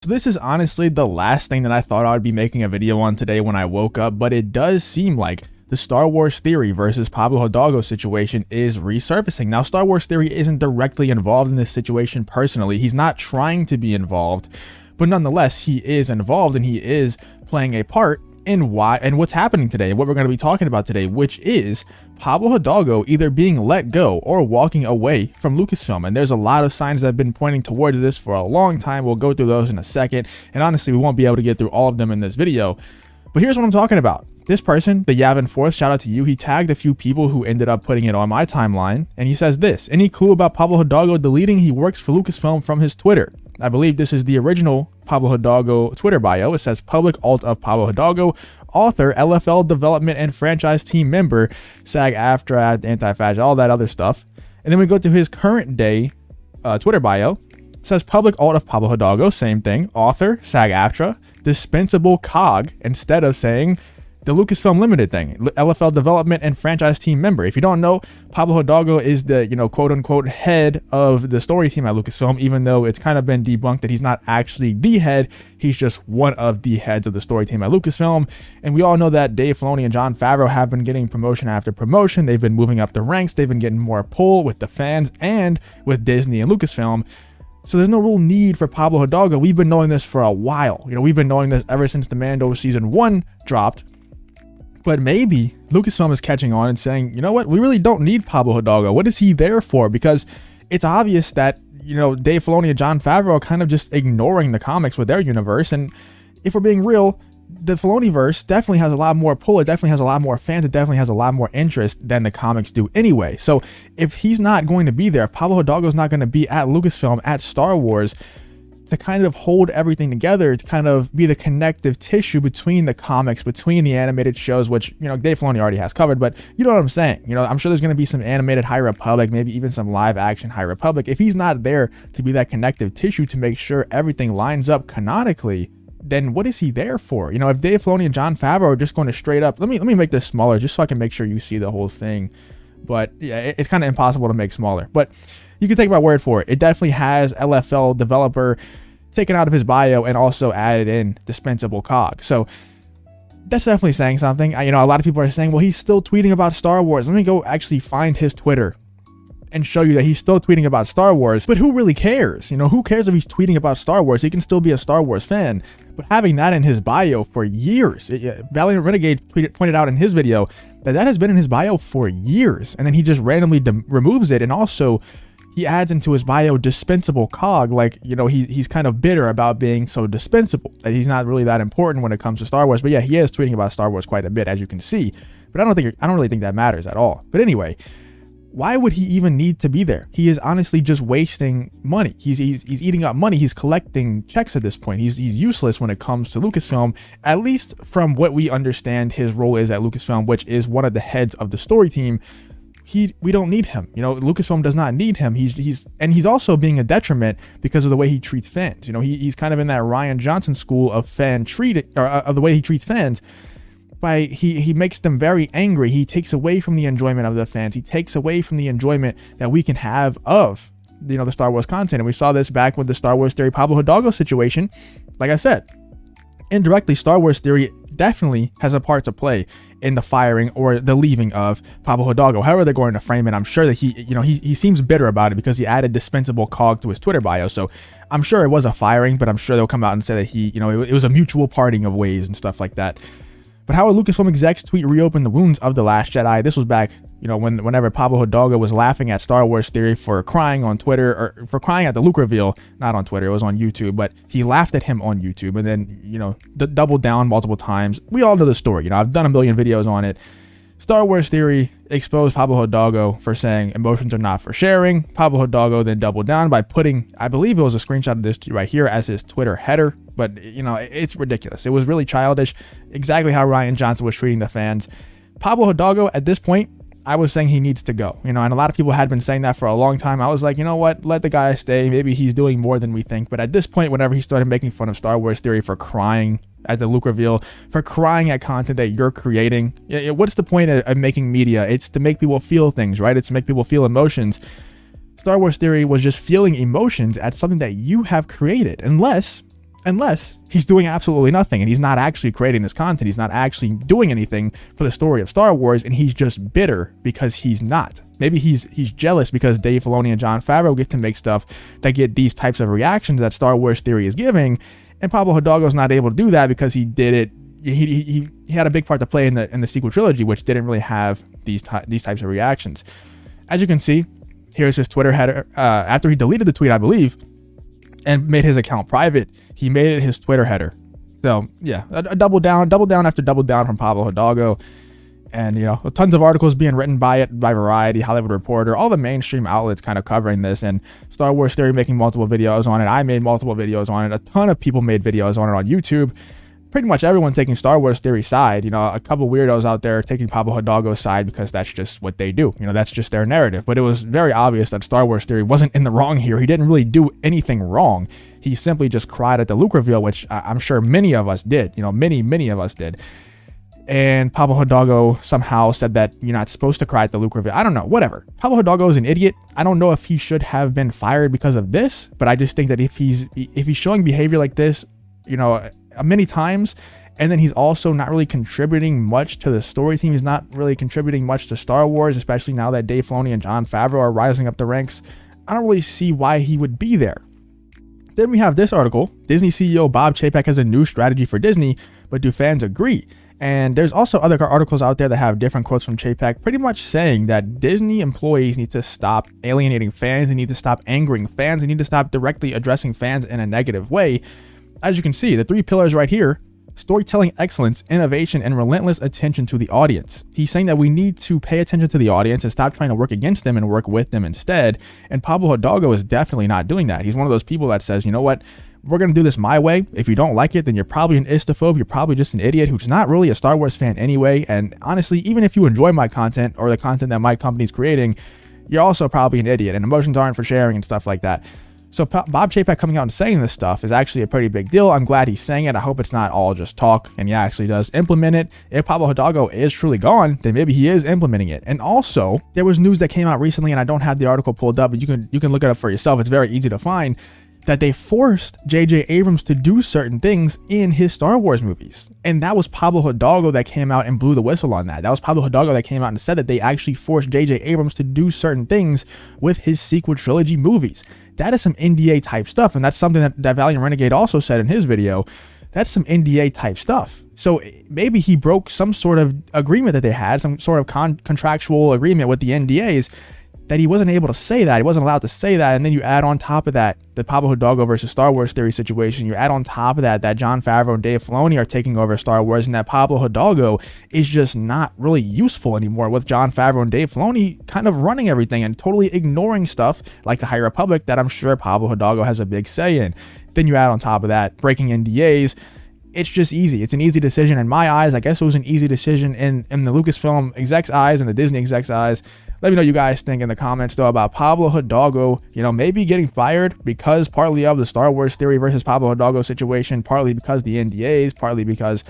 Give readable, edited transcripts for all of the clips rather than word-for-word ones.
So this is honestly the last thing that I thought I would be making a video on today when I woke up, but it does seem like the Star Wars Theory versus Pablo Hidalgo situation is resurfacing. Now, Star Wars Theory isn't directly involved in this situation personally. He's not trying to be involved, but nonetheless, he is involved and he is playing a part in why and what's happening today and what we're going to be talking about today, which is Pablo Hidalgo either being let go or walking away from Lucasfilm. And there's a lot of signs that have been pointing towards this for a long time. We'll go through those in a second. And honestly, we won't be able to get through all of them in this video. But here's what I'm talking about. This person, the Yavin Fourth, shout out to you. He tagged a few people who ended up putting it on my timeline. And he says this: any clue about Pablo Hidalgo deleting he works for Lucasfilm from his Twitter? I believe this is the original Pablo Hidalgo Twitter bio. It says public alt of Pablo Hidalgo, author, LFL development and franchise team member, SAG-AFTRA, anti-fascist, all that other stuff. And then we go to his current day Twitter bio. It says public alt of Pablo Hidalgo, same thing, author, SAG-AFTRA, dispensable cog, instead of saying the Lucasfilm Limited thing, LFL development and franchise team member. If you don't know, Pablo Hidalgo is the, quote unquote head of the story team at Lucasfilm, even though it's kind of been debunked that he's not actually the head. He's just one of the heads of the story team at Lucasfilm. And we all know that Dave Filoni and Jon Favreau have been getting promotion after promotion. They've been moving up the ranks. They've been getting more pull with the fans and with Disney and Lucasfilm. So there's no real need for Pablo Hidalgo. We've been knowing this for a while. We've been knowing this ever since the Mando season 1 dropped. But maybe Lucasfilm is catching on and saying, you know what, we really don't need Pablo Hidalgo. What is he there for? Because it's obvious that, Dave Filoni and Jon Favreau are kind of just ignoring the comics with their universe. And if we're being real, the Filoniverse definitely has a lot more pull. It definitely has a lot more fans. It definitely has a lot more interest than the comics do anyway. So if he's not going to be there, if Pablo Hidalgo is not going to be at Lucasfilm, at Star Wars, to kind of hold everything together, to kind of be the connective tissue between the comics, between the animated shows, which, Dave Filoni already has covered, but you know what I'm saying? I'm sure there's going to be some animated High Republic, maybe even some live action High Republic. If he's not there to be that connective tissue to make sure everything lines up canonically, then what is he there for? If Dave Filoni and Jon Favreau are just going to straight up, let me make this smaller just so I can make sure you see the whole thing. But yeah, it's kind of impossible to make smaller, but you can take my word for it. It definitely has LFL developer taken out of his bio and also added in dispensable cog. So that's definitely saying something. A lot of people are saying, well, he's still tweeting about Star Wars. Let me go actually find his Twitter and show you that he's still tweeting about Star Wars. But who really cares? Who cares if he's tweeting about Star Wars? He can still be a Star Wars fan. But having that in his bio for years, Valiant Renegade pointed out in his video that has been in his bio for years. And then he just randomly removes it. And also, he adds into his bio dispensable cog, like, he's kind of bitter about being so dispensable, that he's not really that important when it comes to Star Wars. But yeah, he is tweeting about Star Wars quite a bit, as you can see. But I don't really think that matters at all. But anyway, why would he even need to be there? He is honestly just wasting money. He's eating up money. He's collecting checks at this point. He's useless when it comes to Lucasfilm, at least from what we understand his role is at Lucasfilm, which is one of the heads of the story team. We don't need him. Lucasfilm does not need him. He's also being a detriment because of the way he treats fans. He's kind of in that Rian Johnson school of of the way he treats fans. He makes them very angry. He takes away from the enjoyment of the fans. He takes away from the enjoyment that we can have of the Star Wars content. And we saw this back with the Star Wars Theory Pablo Hidalgo situation. Like I said, indirectly, Star Wars Theory definitely has a part to play in the firing or the leaving of Pablo Hidalgo. However they're going to frame it, I'm sure that he seems bitter about it because he added dispensable cog to his Twitter bio. So I'm sure it was a firing, but I'm sure they'll come out and say that it was a mutual parting of ways and stuff like that. But how would Lucasfilm execs tweet reopen the wounds of The Last Jedi? This was back, whenever Pablo Hidalgo was laughing at Star Wars Theory for crying on Twitter, or for crying at the Luke reveal, not on Twitter, it was on YouTube, but he laughed at him on YouTube and then, doubled down multiple times. We all know the story. I've done a million videos on it. Star Wars Theory exposed Pablo Hidalgo for saying emotions are not for sharing. Pablo Hidalgo then doubled down by putting, I believe it was a screenshot of this right here, as his Twitter header. But, it's ridiculous. It was really childish. Exactly how Rian Johnson was treating the fans. Pablo Hidalgo, at this point, I was saying he needs to go. And a lot of people had been saying that for a long time. I was like, you know what? Let the guy stay. Maybe he's doing more than we think. But at this point, whenever he started making fun of Star Wars Theory for crying at the Luke reveal, for crying at content that you're creating, what's the point of making media? It's to make people feel things, right? It's to make people feel emotions. Star Wars Theory was just feeling emotions at something that you have created, unless Unless he's doing absolutely nothing and he's not actually creating this content. He's not actually doing anything for the story of Star Wars, and he's just bitter because he's not. Maybe he's jealous because Dave Filoni and Jon Favreau get to make stuff that get these types of reactions that Star Wars Theory is giving, and Pablo Hidalgo's not able to do that because he did it. He had a big part to play in the sequel trilogy, which didn't really have these types of reactions. As you can see, here's his Twitter header. After he deleted the tweet, I believe, and made his account private, he made it his Twitter header. So yeah, a double down after double down from Pablo Hidalgo. And, you know, tons of articles being written by it, by Variety, Hollywood Reporter, all the mainstream outlets kind of covering this, and Star Wars Theory making multiple videos on it. I made multiple videos on it. A ton of people made videos on it on YouTube. Pretty much everyone taking Star Wars Theory side. You know, a couple weirdos out there taking Pablo Hidalgo's side because that's just what they do. You know, that's just their narrative. But it was very obvious that Star Wars Theory wasn't in the wrong here. He didn't really do anything wrong. He simply just cried at the Luke reveal, which I'm sure many of us did. You know, many of us did. And Pablo Hidalgo somehow said that you're not supposed to cry at the Luke reveal. I don't know, whatever. Pablo Hidalgo is an idiot. I don't know if he should have been fired because of this, but I just think that if he's showing behavior like this, you know, many times, and then he's also not really contributing much to the story team. He's not really contributing much to Star Wars, especially now that Dave Filoni and Jon Favreau are rising up the ranks. I don't really see why he would be there. Then we have this article. Disney CEO Bob Chapek has a new strategy for Disney, but do fans agree? And there's also other articles out there that have different quotes from Chapek, pretty much saying that Disney employees need to stop alienating fans. They need to stop angering fans. They need to stop directly addressing fans in a negative way. As you can see, the three pillars right here: storytelling excellence, innovation, and relentless attention to the audience. He's saying that we need to pay attention to the audience and stop trying to work against them and work with them instead. And Pablo Hidalgo is definitely not doing that. He's one of those people that says, you know what? We're going to do this my way. If you don't like it, then you're probably an istaphobe. You're probably just an idiot who's not really a Star Wars fan anyway. And honestly, even if you enjoy my content or the content that my company's creating, you're also probably an idiot, and emotions aren't for sharing and stuff like that. So Bob Chapek coming out and saying this stuff is actually a pretty big deal. I'm glad he's saying it. I hope it's not all just talk and he actually does implement it. If Pablo Hidalgo is truly gone, then maybe he is implementing it. And also, there was news that came out recently, and I don't have the article pulled up, but you can look it up for yourself. It's very easy to find, that they forced J.J. Abrams to do certain things in his Star Wars movies. And that was Pablo Hidalgo that came out and blew the whistle on that. That was Pablo Hidalgo that came out and said that they actually forced J.J. Abrams to do certain things with his sequel trilogy movies. That is some NDA type stuff. And that's something that Valiant Renegade also said in his video. That's some NDA type stuff. So maybe he broke some sort of agreement that they had, some sort of contractual agreement with the NDAs, that he wasn't able to say that. He wasn't allowed to say that. And then you add on top of that the Pablo Hidalgo versus Star Wars Theory situation. You add on top of that Jon Favreau and Dave Filoni are taking over Star Wars, and that Pablo Hidalgo is just not really useful anymore, with Jon Favreau and Dave Filoni kind of running everything and totally ignoring stuff like the High Republic that I'm sure Pablo Hidalgo has a big say in. Then you add on top of that breaking NDAs. It's just easy. It's an easy decision in my eyes. I guess it was an easy decision in the Lucasfilm execs' eyes and the Disney execs' eyes. Let me know what you guys think in the comments, though, about Pablo Hidalgo, you know, maybe getting fired because partly of the Star Wars Theory versus Pablo Hidalgo situation, partly because the NDAs, partly because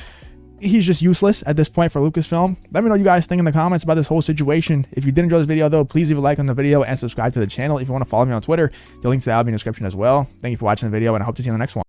he's just useless at this point for Lucasfilm. Let me know what you guys think in the comments about this whole situation. If you did enjoy this video, though, please leave a like on the video and subscribe to the channel. If you want to follow me on Twitter, the links to that will be in the description as well. Thank you for watching the video, and I hope to see you in the next one.